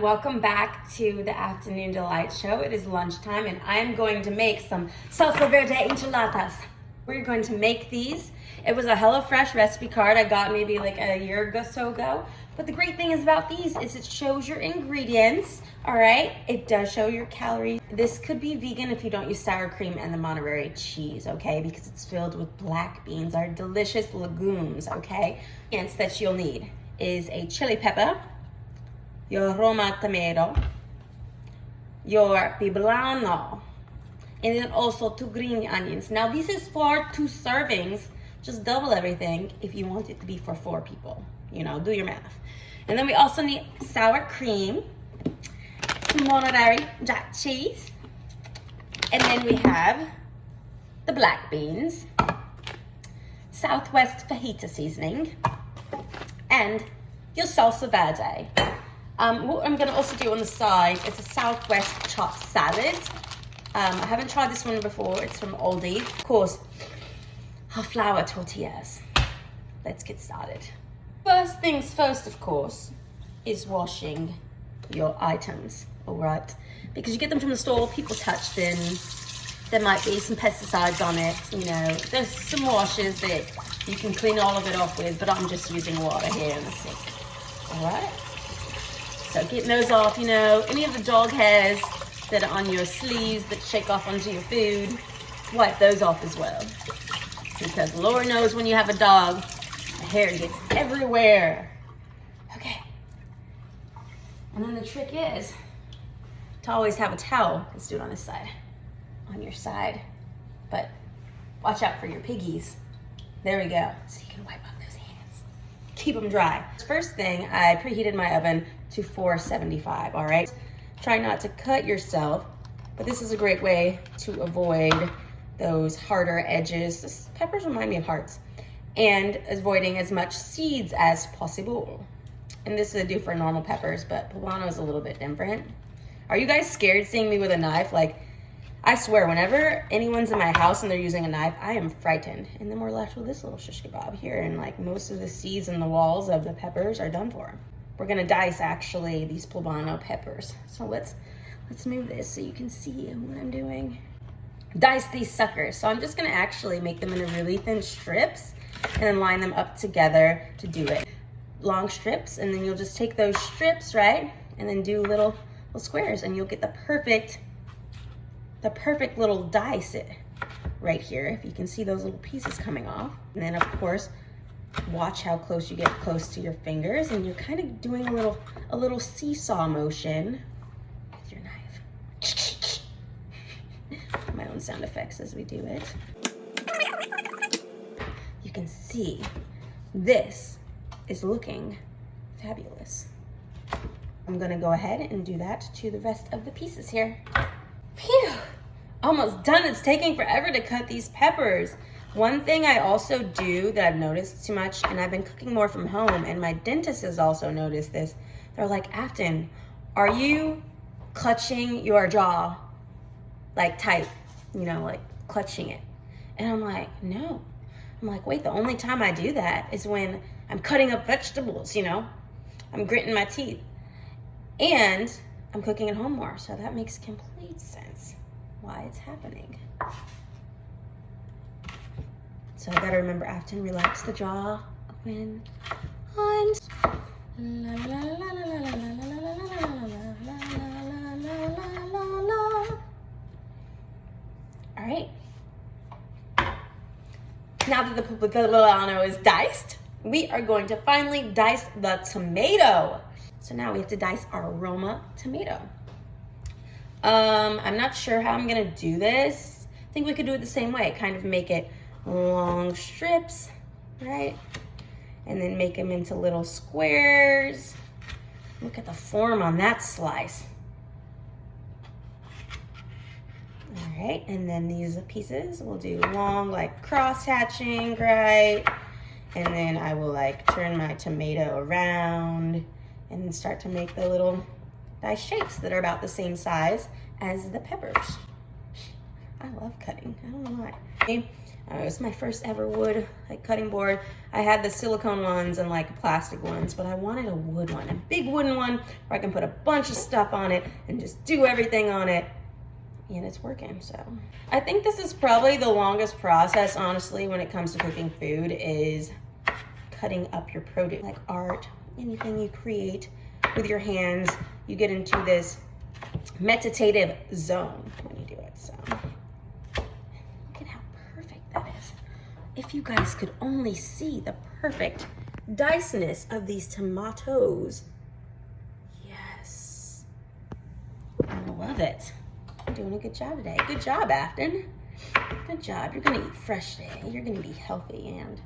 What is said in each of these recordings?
Welcome back to the Afternoon Delight Show. It is lunchtime and I'm going to make some Salsa Verde Enchiladas. We're going to make these. It was a HelloFresh recipe card I got maybe like a year or so ago. But the great thing is about these is it shows your ingredients, all right? It does show your calories. This could be vegan if you don't use sour cream and the Monterey cheese, okay? Because it's filled with black beans, our delicious legumes, okay? Ingredients that you'll need is a chili pepper, your Roma tomato, your poblano, and then also 2 green onions. Now this is for 2 servings. Just double everything if you want it to be for 4 people. You know, do your math. And then we also need sour cream, some Monterey jack cheese, and then we have the black beans, Southwest fajita seasoning, and your salsa verde. What I'm gonna also do on the side is a Southwest chopped salad. I haven't tried this one before, it's from Aldi. Of course, our flour tortillas. Let's get started. First things first, of course, is washing your items, all right? Because you get them from the store, people touch them. There might be some pesticides on it, you know. There's some washes that you can clean all of it off with, but I'm just using water here in the sink, all right? So getting those off, you know, any of the dog hairs that are on your sleeves that shake off onto your food, wipe those off as well. Because Lord knows when you have a dog, the hair gets everywhere. Okay. And then the trick is to always have a towel. Let's do it on this side, on your side. But watch out for your piggies. There we go. So you can wipe off those hands. Keep them dry. First thing, I preheated my oven to 475, all right? Try not to cut yourself, but this is a great way to avoid those harder edges. This peppers remind me of hearts. And avoiding as much seeds as possible. And this is a do for normal peppers, but poblano is a little bit different. Are you guys scared seeing me with a knife? Like, I swear, whenever anyone's in my house and they're using a knife, I am frightened. And then we're left with this little shish kebab here, and like most of the seeds and the walls of the peppers are done for. We're gonna dice actually these poblano peppers. So let's move this so you can see what I'm doing. Dice these suckers. So I'm just gonna actually make them into really thin strips and then line them up together to do it. Long strips, and then you'll just take those strips, right? And then do little squares, and you'll get the perfect little dice right here. If you can see those little pieces coming off. And then of course, watch how close you get close to your fingers, and you're kind of doing a little seesaw motion with your knife. My own sound effects as we do it. You can see this is looking fabulous. I'm gonna go ahead and do that to the rest of the pieces here. Phew, almost done. It's taking forever to cut these peppers. One thing I also do that I've noticed too much, and I've been cooking more from home, and my dentist has also noticed this. They're like, Afton, are you clutching your jaw like tight, you know, like clutching it? And I'm like, no. I'm like, wait, the only time I do that is when I'm cutting up vegetables, you know? I'm gritting my teeth. And I'm cooking at home more, so that makes complete sense why it's happening. So I gotta remember, Afton, relax the jaw when I'm... All right. Now that the poblano is diced, we are going to finally dice the tomato. So now we have to dice our Roma tomato. I'm not sure how I'm gonna do this. I think we could do it the same way, kind of make it long strips, right? And then make them into little squares. Look at the form on that slice. All right, and then these pieces we'll do long, like cross hatching, right? And then I will like turn my tomato around and then start to make the little dice shapes that are about the same size as the peppers. I love cutting. I don't know why. It was my first ever wood cutting board. I had the silicone ones and like plastic ones, but I wanted a wood one, a big wooden one where I can put a bunch of stuff on it and just do everything on it. And it's working, so. I think this is probably the longest process, honestly, when it comes to cooking food, is cutting up your produce. Like art, anything you create with your hands, you get into this meditative zone when you do it, so. Look at how perfect that is. If you guys could only see the perfect diceness of these tomatoes. Yes. I love it. You're doing a good job today. Good job, Afton. Good job. You're gonna eat fresh today. You're gonna be healthy and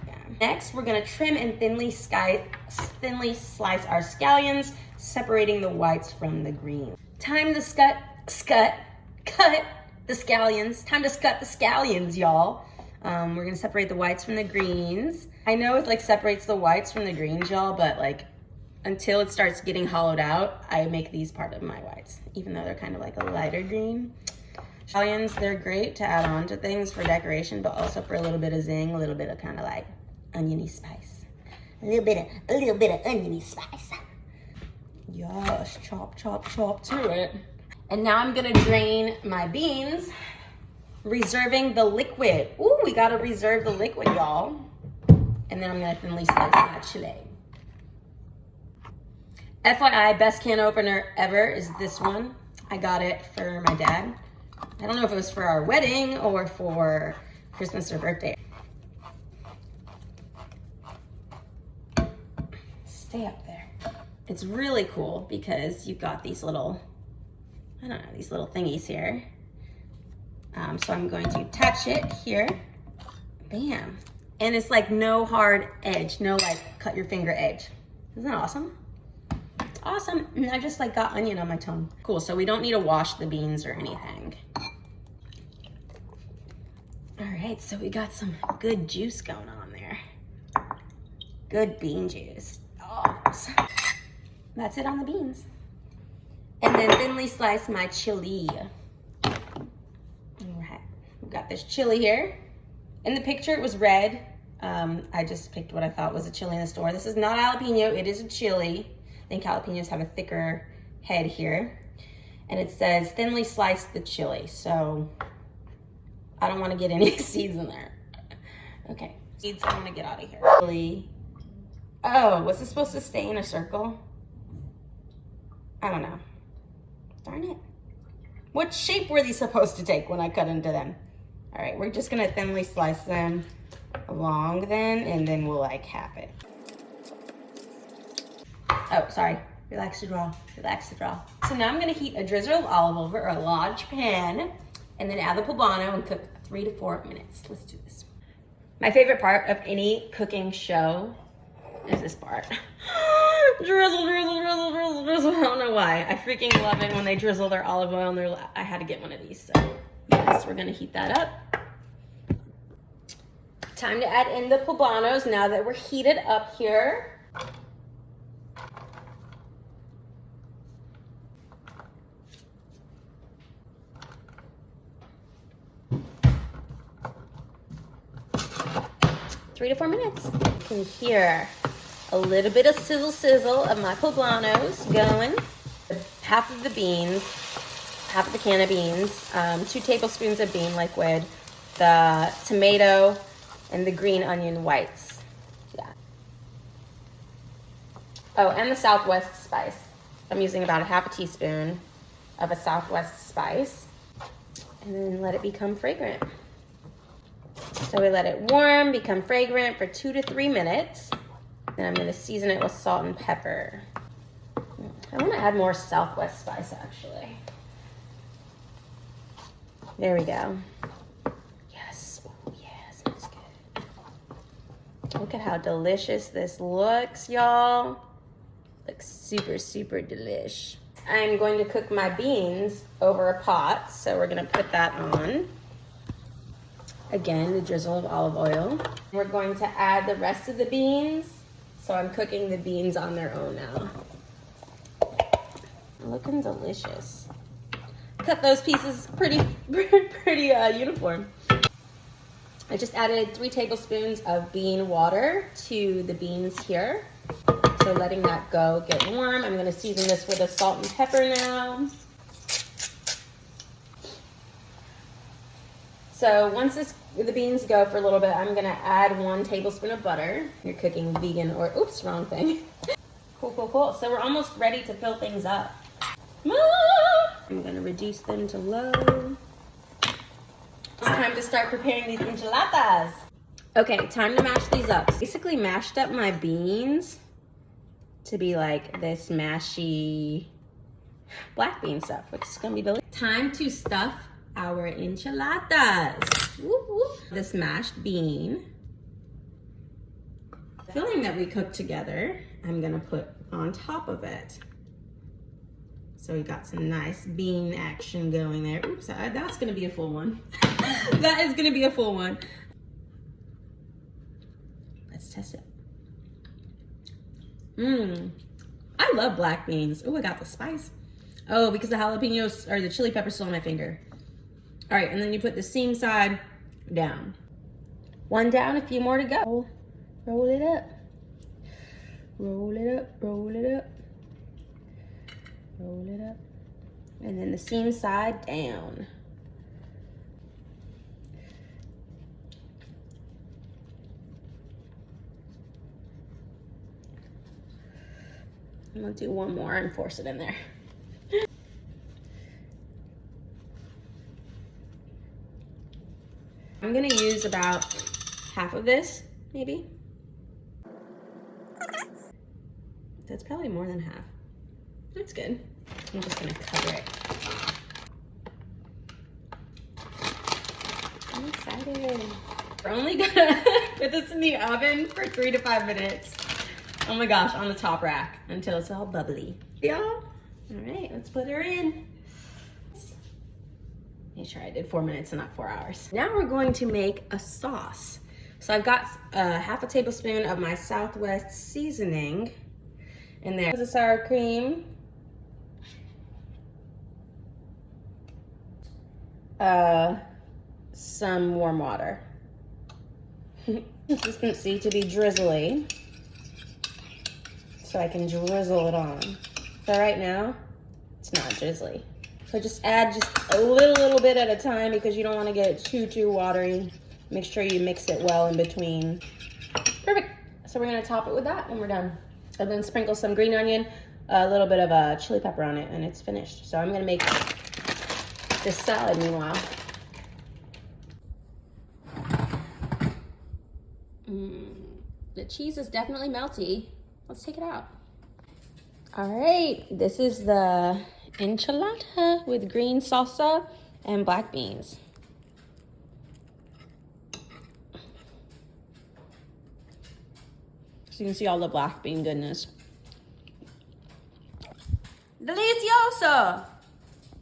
yeah. Next, we're gonna trim and thinly slice our scallions, separating the whites from the green. Time to cut the scallions. Time to scut the scallions, y'all. We're gonna separate the whites from the greens. I know it like separates the whites from the greens, y'all, but like until it starts getting hollowed out, I make these part of my whites, even though they're kind of like a lighter green. Scallions, they're great to add on to things for decoration, but also for a little bit of zing, a little bit of kind of like oniony spice. A little bit of oniony spice. Yes, chop, chop, chop to it. And now I'm gonna drain my beans, reserving the liquid. Ooh, we gotta reserve the liquid, y'all. And then I'm gonna thinly slice my chili. FYI, best can opener ever is this one. I got it for my dad. I don't know if it was for our wedding or for Christmas or birthday. Stay up there. It's really cool because you've got these little, I don't know, these little thingies here. So I'm going to attach it here. Bam. And it's like no hard edge, no like cut your finger edge. Isn't that awesome? It's awesome. And I just like got onion on my tongue. Cool, so we don't need to wash the beans or anything. All right, so we got some good juice going on there. Good bean juice. Oh, that's it on the beans. And then thinly slice my chili. All right, we've got this chili here. In the picture, it was red. I just picked what I thought was a chili in the store. This is not jalapeno, it is a chili. I think jalapenos have a thicker head here. And it says thinly slice the chili. So I don't want to get any seeds in there. Okay, seeds, I'm gonna get out of here. Chili. Oh, was this supposed to stay in a circle? I don't know. Darn it. What shape were these supposed to take when I cut into them? All right, we're just gonna thinly slice them along then, and then we'll like half it. Oh, sorry, relax the draw, relax the draw. So now I'm gonna heat a drizzle of olive oil over a large pan, and then add the poblano and cook 3 to 4 minutes. Let's do this. My favorite part of any cooking show is this part. Drizzle, drizzle, drizzle, drizzle, drizzle. I don't know why. I freaking love it when they drizzle their olive oil on their lap. I had to get one of these, so yes, we're gonna heat that up. Time to add in the poblanos now that we're heated up here. Three to 4 minutes. You can hear a little bit of sizzle of my poblanos going. Half of the beans, half of the can of beans, 2 tablespoons of bean liquid, the tomato, and the green onion whites. Yeah. Oh, and the Southwest spice. I'm using about a half a teaspoon of a Southwest spice. And then let it become fragrant. So we let it warm, become fragrant for 2 to 3 minutes. Then I'm gonna season it with salt and pepper. I wanna add more Southwest spice actually. There we go. Yes, oh yes, that's good. Look at how delicious this looks, y'all. Looks super, super delish. I'm going to cook my beans over a pot, so we're gonna put that on. Again, the drizzle of olive oil. We're going to add the rest of the beans. So I'm cooking the beans on their own now. Looking delicious. cut those pieces pretty uniform. I just added 3 tablespoons of bean water to the beans here. So letting that go get warm. I'm gonna season this with a salt and pepper now. So once the beans go for a little bit, I'm gonna add 1 tablespoon of butter. You're cooking vegan or, oops, wrong thing. Cool. So we're almost ready to fill things up. I'm gonna reduce them to low. It's time to start preparing these enchiladas. Okay, time to mash these up. Basically mashed up my beans to be like this mashy black bean stuff, which is gonna be delicious. Time to stuff our enchiladas. Whoop, whoop. This mashed bean filling that we cooked together, I'm gonna put on top of it. So we got some nice bean action going there. Oops, that's gonna be a full one. That is gonna be a full one. Let's test it. I love black beans. Oh, I got the spice. Oh, because the jalapenos or the chili pepper's still on my finger. All right, and then you put the seam side down. 1 down, a few more to go. Roll it up. Roll it up, roll it up. Roll it up. And then the seam side down. I'm gonna do 1 more and force it in there. I'm gonna use about half of this, maybe. That's probably more than half. That's good. I'm just gonna cover it. I'm excited. We're only gonna put this in the oven for 3 to 5 minutes. Oh my gosh, on the top rack until it's all bubbly. Y'all? All right, let's put her in. Make sure I did 4 minutes and not 4 hours. Now we're going to make a sauce. So I've got half a tablespoon of my Southwest seasoning in there. There's a sour cream. Some warm water. Consistency to be drizzly, so I can drizzle it on. So right now, it's not drizzly. So just add just a little bit at a time because you don't want to get it too watery. Make sure you mix it well in between. Perfect. So we're gonna top it with that when we're done. And then sprinkle some green onion, a little bit of chili pepper on it, and it's finished. So I'm gonna make this salad meanwhile. The cheese is definitely melty. Let's take it out. All right, this is the enchilada with green salsa and black beans. So you can see all the black bean goodness. Delicioso!